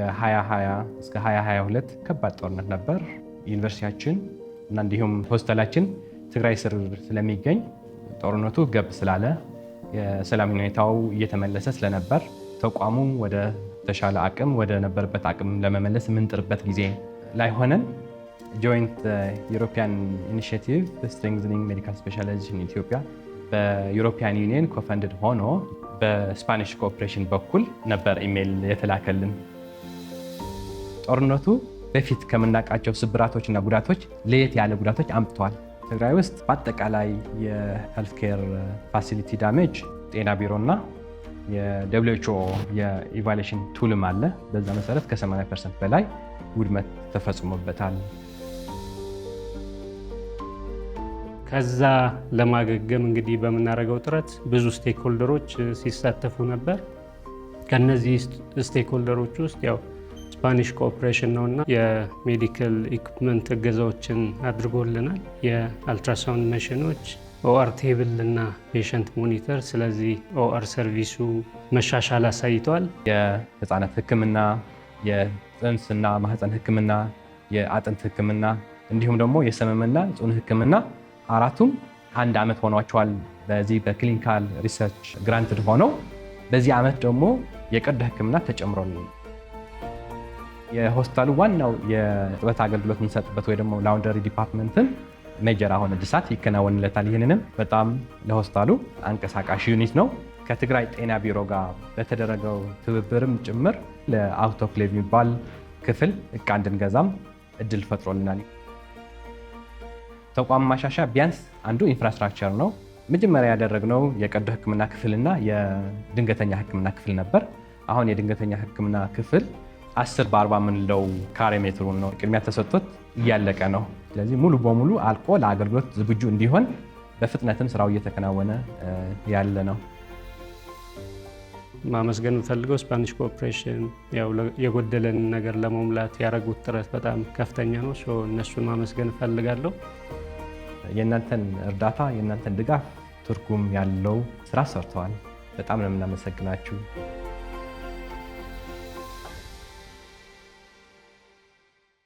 የ2020 እስከ 2022 ከባድ ጦርነት ነበር። ዩኒቨርሲቲያችን እና እንዲሁም ሆስቴላችን ትግራይ ስር ስለሚገኝ ጦርነቱ ገብ ስላለ የሰላም ሁኔታው እየተመለሰ ስለነበር ተቋሙ ወደ ተሻለ አቅም ወደ ነበረበት አቅም ለመመለስ የምንጥርበት ጊዜ ላይ ሆነን ጆይንት ዩሮፒያን ኢኒሺየቲቭ ስትሬንግዘኒንግ ሜዲካል ስፔሻላይዜሽን ኢን ኢትዮጵያ በዩሮፒያን ዩኒየን ኮፈንድድ ሆኖ በስፓኒሽ ኮኦፕሬሽን በኩል ነበር ኢሜል የተላከልን። ጦርነቱ በፊት ከምናውቃቸው ስብራቶችና ጉዳቶች ለየት ያለ ጉዳቶች አምጥቷል። ትግራይ ውስጥ በአጠቃላይ የሄልት ኬር ፋሲሊቲ ዳሜጅ ጤና ቢሮና የWHO የኢቫሉዌሽን ቱልም አለ። በዛ መሰረት ከ80% በላይ ውድመት ተፈጽሞበታል። ከዛ ለማገገም እንግዲህ በምናደርገው ጥረት ብዙ ስቴክሆልደሮች ሲሳተፉ ነበር። ከነዚህ ስቴክሆልደሮች ውስጥ ያው ስፓኒሽ ኮኦፕሬሽን ነውና የሜዲካል ኢኩፕመንት እገዛዎችን አድርጎልናል። የአልትራሳውንድ መሽኖች፣ ኦአር ቴብል እና ፔሸንት ሞኒተር። ስለዚህ ኦአር ሰርቪሱ መሻሻል አሳይቷል። የህፃናት ህክምና፣ የፅንስና ማህፀን ህክምና፣ የአጥንት ህክምና እንዲሁም ደግሞ የሰመምና ጽኑ ህክምና አራቱም 1 ዓመት ሆኗቸዋል በዚህ በክሊኒካል ሪሰርች ግራንትድ ሆነው። በዚህ ዓመት ደግሞ የቀዶ ህክምና ተጨምሮልን የሆስፒታሉ ዋናው የጥበት አገልግሎት የምንሰጥበት ወይ ደግሞ ላውንደሪ ዲፓርትመንትን ሜጀር አሁን እድሳት ይከናወንለታል። ይህንንም በጣም ለሆስፒታሉ አንቀሳቃሽ ዩኒት ነው። ከትግራይ ጤና ቢሮ ጋር በተደረገው ትብብርም ጭምር ለአውቶክሌቭ የሚባል ክፍል እቃ እንድንገዛም እድል ፈጥሮልናል። ተቋም ማሻሻያ ቢያንስ አንዱ ኢንፍራስትራክቸር ነው። መጀመሪያ ያደረግነው የቀዶ ህክምና ክፍልና የድንገተኛ ህክምና ክፍል ነበር። አሁን የድንገተኛ ህክምና ክፍል 10 በ40 የምንለው ካሬ ሜትሩን ነው ቅድሚያ ተሰጥቶት እያለቀ ነው። ስለዚህ ሙሉ በሙሉ አልቆ ለአገልግሎት ዝግጁ እንዲሆን በፍጥነትም ስራው እየተከናወነ ያለ ነው። ማመስገን የምፈልገው ስፓኒሽ ኮኦፕሬሽን የጎደለን ነገር ለመሙላት ያደረጉት ጥረት በጣም ከፍተኛ ነው። እነሱን ማመስገን እፈልጋለሁ። የእናንተን እርዳታ የእናንተን ድጋፍ ትርጉም ያለው ስራ ሰርተዋል። በጣም ነው የምናመሰግናችሁ።